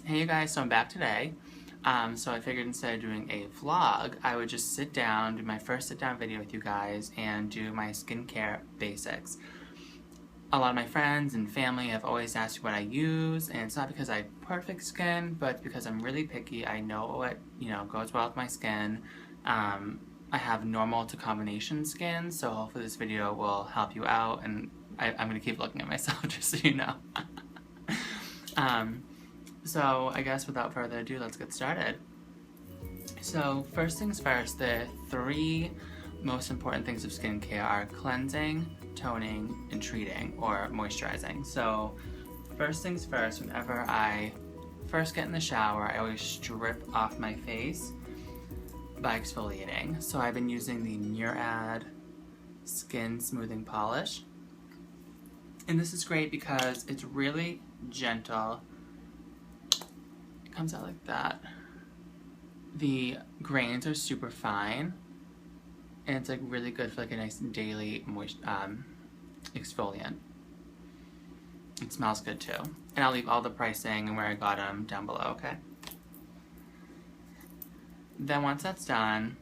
Hey you guys, so I'm back today. So I figured instead of doing a vlog, I would just sit down, do my first sit down video with you guys, and do my skincare basics. A lot of my friends and family have always asked me what I use, and it's not because I have perfect skin, but because I'm really picky. I know what, goes well with my skin. I have normal to combination skin, so hopefully this video will help you out, and I'm going to keep looking at myself just so you know. So I guess without further ado, let's get started. So first things first, the three most important things of skincare are cleansing, toning, and treating, or moisturizing. So first things first, whenever I first get in the shower, I always strip off my face by exfoliating. So I've been using the Murad Skin Smoothing Polish. And this is great because it's really gentle. It comes out like that. The grains are super fine. And it's like really good for like a nice daily exfoliant. It smells good too. And I'll leave all the pricing and where I got them down below, okay? Then once that's done,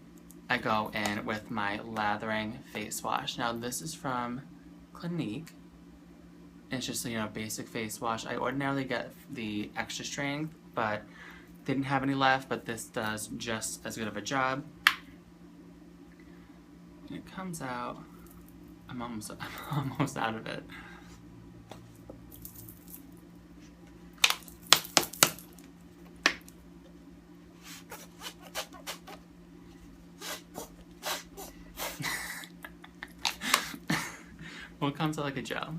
I go in with my lathering face wash. Now this is from Clinique. It's just a basic face wash. I ordinarily get the extra strength, but didn't have any left, but this does just as good of a job. And it comes out, I'm almost out of it. Well, it comes out like a gel.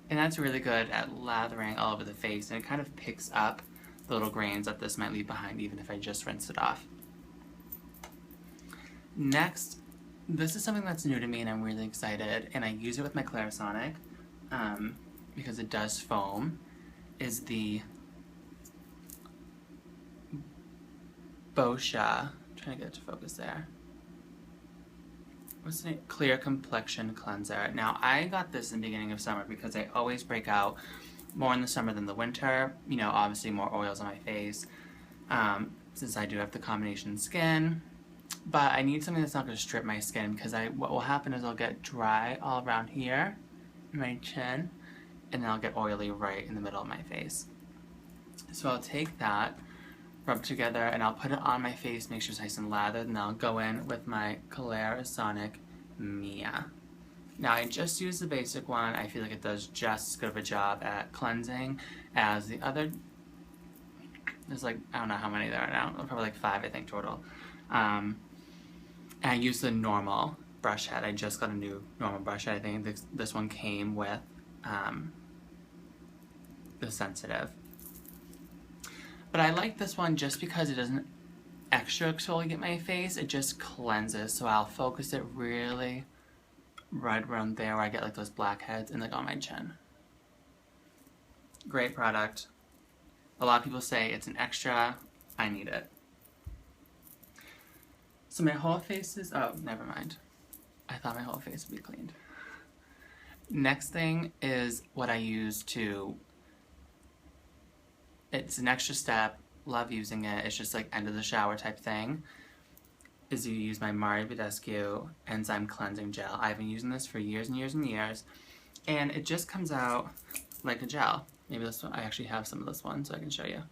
And that's really good at lathering all over the face, and it kind of picks up the little grains that this might leave behind even if I just rinsed it off. Next, this is something that's new to me and I'm really excited, and I use it with my Clarisonic because it does foam, is the Boscia, I'm trying to get it to focus there. What's the name? Clear Complexion Cleanser. Now, I got this in the beginning of summer because I always break out more in the summer than the winter. Obviously more oils on my face, since I do have the combination skin. But I need something that's not going to strip my skin, because what will happen is I'll get dry all around here, my chin, and then I'll get oily right in the middle of my face. So I'll take that, rub it together, and I'll put it on my face, make sure it's nice and lathered, and I'll go in with my Clarisonic Mia. Now, I just used the basic one. I feel like it does just as good of a job at cleansing as the other. There's I don't know how many there are now. Probably 5, I think, total. And I used the normal brush head. I just got a new normal brush head. I think this one came with the sensitive. But I like this one just because it doesn't extra exfoliate my face. It just cleanses. So I'll focus it really right around there where I get those blackheads and on my chin. Great product. A lot of people say it's an extra. I need it. So my whole face is, oh, never mind. I thought my whole face would be cleaned. Next thing is what I use to, it's an extra step, love using it, it's just end of the shower type thing, is you use my Badescu Enzyme Cleansing Gel. I've been using this for years and years and years, and it just comes out like a gel. Maybe this one, I actually have some of this one so I can show you.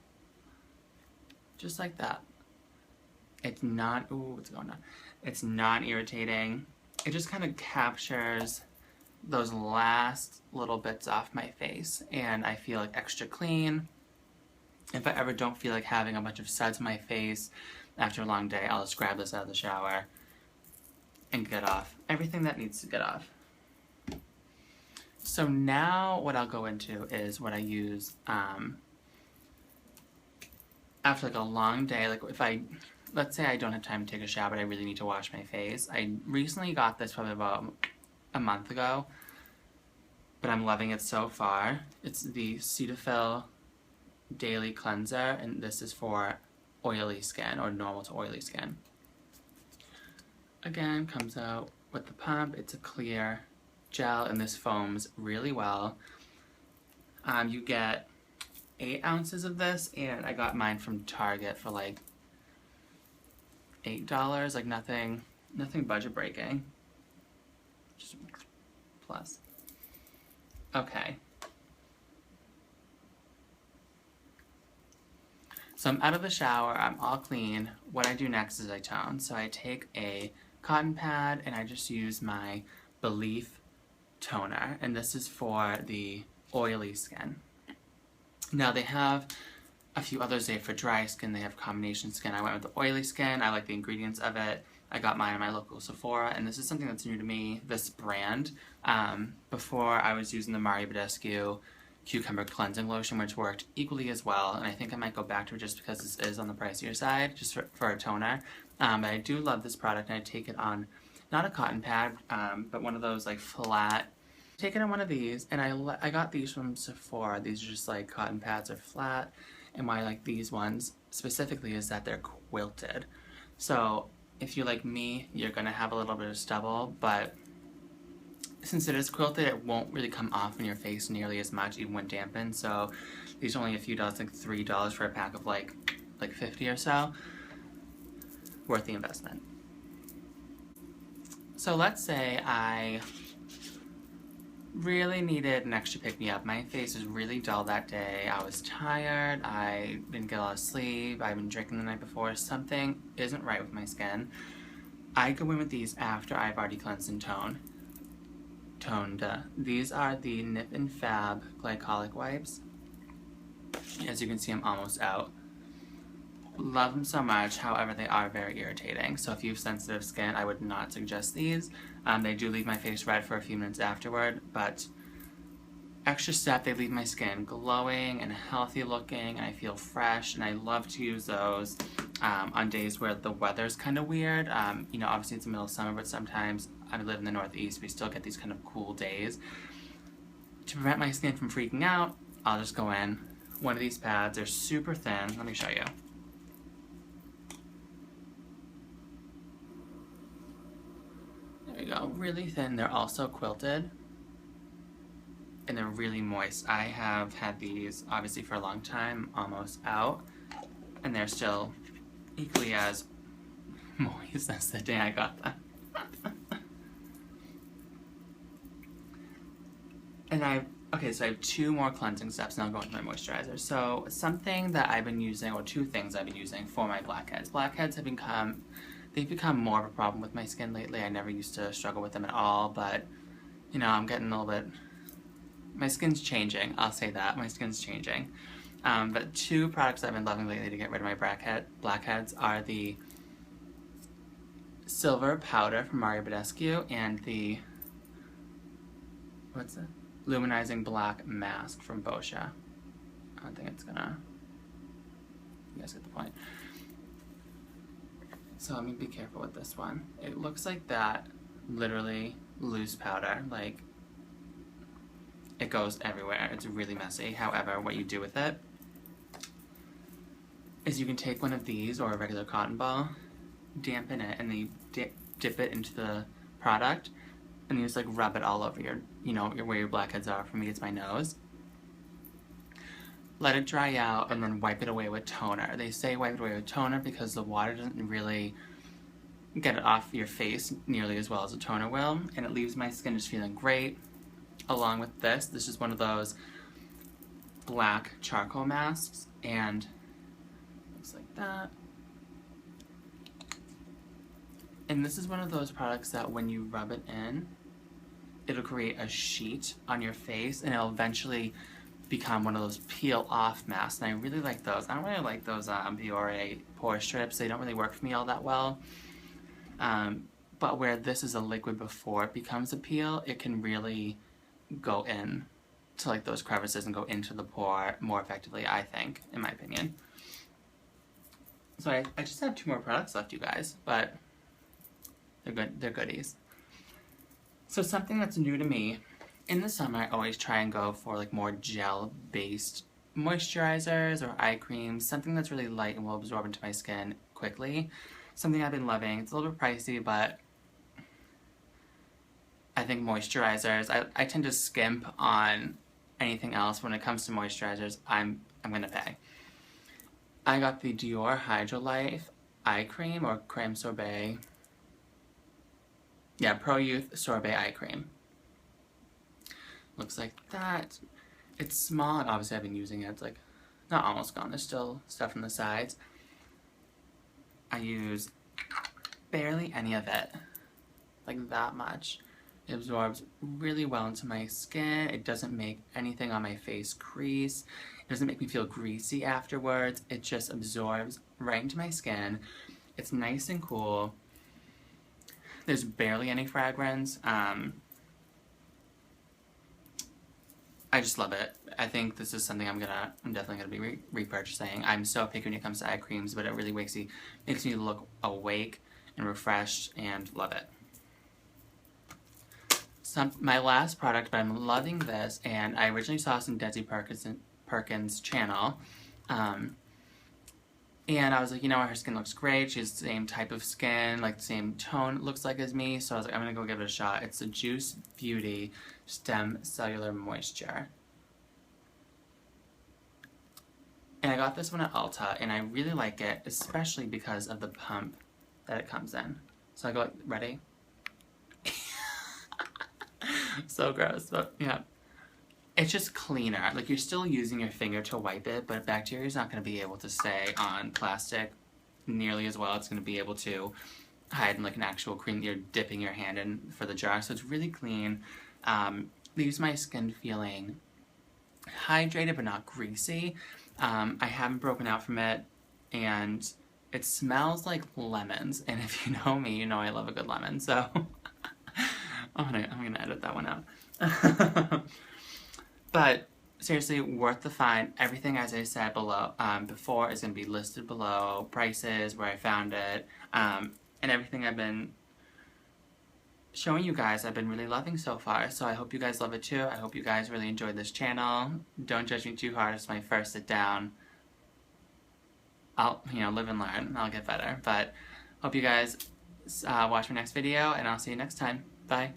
Just like that. It's not, ooh, what's going on? It's not irritating. It just kind of captures those last little bits off my face, and I feel extra clean. If I ever don't feel like having a bunch of suds on my face after a long day, I'll just grab this out of the shower and get off everything that needs to get off. So now what I'll go into is what I use after a long day. Let's say I don't have time to take a shower, but I really need to wash my face. I recently got this probably about a month ago, but I'm loving it so far. It's the Cetaphil Daily Cleanser, and this is for oily skin or normal to oily skin. Again, comes out with the pump. It's a clear gel, and this foams really well. You get 8 ounces of this, and I got mine from Target for like $8, like nothing budget breaking. Just plus. Okay. So I'm out of the shower, I'm all clean. What I do next is I tone. So I take a cotton pad and I just use my Belief toner, and this is for the oily skin. Now they have a few others. They have for dry skin, they have combination skin. I went with the oily skin. I like the ingredients of it. I got mine at my local Sephora, and this is something that's new to me, this brand. Before I was using the Badescu Cucumber Cleansing Lotion, which worked equally as well, and I think I might go back to it just because this is on the pricier side, just for a toner. But I do love this product, and I take it on, not a cotton pad, but one of those like flat. Take it on one of these, and I got these from Sephora. These are just like cotton pads, are flat, and why I like these ones specifically is that they're quilted. So if you're like me, you're gonna have a little bit of stubble, but since it is quilted, it won't really come off in your face nearly as much, even when dampened. So these are only a few dollars, like $3 for a pack of like 50 or so. Worth the investment. So let's say I really needed an extra pick-me-up. My face was really dull that day. I was tired. I didn't get a lot of sleep. I've been drinking the night before. Something isn't right with my skin. I go in with these after I've already cleansed and toned. These are the Nip and Fab glycolic wipes. As you can see, I'm almost out. Love them so much, however they are very irritating. So if you have sensitive skin, I would not suggest these. They do leave my face red for a few minutes afterward, but extra step, they leave my skin glowing and healthy looking, and I feel fresh, and I love to use those on days where the weather's kind of weird. You know, obviously it's the middle of summer, but sometimes I live in the Northeast, we still get these kind of cool days. To prevent my skin from freaking out, I'll just go in one of these pads. They're super thin. Let me show you. There you go, really thin. They're also quilted, and they're really moist. I have had these obviously for a long time, almost out, and they're still equally as moist as the day I got them. And okay, so I have 2 more cleansing steps, and I'll go into my moisturizer. So something that I've been using, or 2 things I've been using for my blackheads. Blackheads have become more of a problem with my skin lately. I never used to struggle with them at all, but you know, I'm getting a little bit, my skin's changing, I'll say that, my skin's changing. But 2 products I've been loving lately to get rid of my blackheads are the Silver Powder from Badescu and the, what's it? Luminizing Black Mask from Boscia. I don't think it's gonna, you guys get the point. So let me be careful with this one. It looks like that, literally loose powder, like it goes everywhere. It's really messy. However, what you do with it is you can take one of these or a regular cotton ball, dampen it, and then you dip it into the product, and you just like rub it all over your, you know, where your blackheads are. For me, it's my nose. Let it dry out, and then wipe it away with toner. They say wipe it away with toner because the water doesn't really get it off your face nearly as well as a toner will, and it leaves my skin just feeling great. Along with this is one of those black charcoal masks, and looks like that. And this is one of those products that when you rub it in, it'll create a sheet on your face, and it'll eventually become one of those peel off masks, and I really like those. I don't really like those Biore pore strips. They don't really work for me all that well. But where this is a liquid before it becomes a peel, it can really go in to like those crevices and go into the pore more effectively, I think, in my opinion. So I just have 2 more products left, you guys, but they're good. They're goodies. So something that's new to me, in the summer I always try and go for like more gel-based moisturizers or eye creams, something that's really light and will absorb into my skin quickly. Something I've been loving. It's a little bit pricey, but I think moisturizers, I tend to skimp on anything else when it comes to moisturizers. I'm I'm gonna pay. I got the Dior Hydralife eye cream, or creme sorbet. Yeah, ProYouth sorbet eye cream. Looks like that. It's small, and obviously I've been using it. It's like not almost gone. There's still stuff on the sides. I use barely any of it, like that much. It absorbs really well into my skin. It doesn't make anything on my face crease. It doesn't make me feel greasy afterwards. It just absorbs right into my skin. It's nice and cool. There's barely any fragrance. I just love it. I think this is something I'm definitely gonna be repurchasing. I'm so picky when it comes to eye creams, but it really makes me look awake and refreshed, and love it. My last product, but I'm loving this, and I originally saw this in Desi Perkins' channel, and I was like, you know what, her skin looks great. She has the same type of skin, like the same tone it looks like as me, so I was like, I'm gonna go give it a shot. It's the Juice Beauty Stem Cellular Moisture. And I got this one at Ulta, and I really like it, especially because of the pump that it comes in. So I go like, ready? So gross, but yeah. It's just cleaner. Like, you're still using your finger to wipe it, but bacteria is not going to be able to stay on plastic nearly as well. It's going to be able to hide in like an actual cream that you're dipping your hand in for the jar. So it's really clean. Leaves my skin feeling hydrated but not greasy. I haven't broken out from it, and it smells like lemons. And if you know me, you know I love a good lemon. So I'm gonna edit that one out. But seriously, worth the find. Everything, as I said below, before, is going to be listed below. Prices, where I found it, and everything I've been showing you guys, I've been really loving so far. So I hope you guys love it too. I hope you guys really enjoyed this channel. Don't judge me too hard. It's my first sit down. I'll, live and learn. I'll get better. But hope you guys watch my next video, and I'll see you next time. Bye.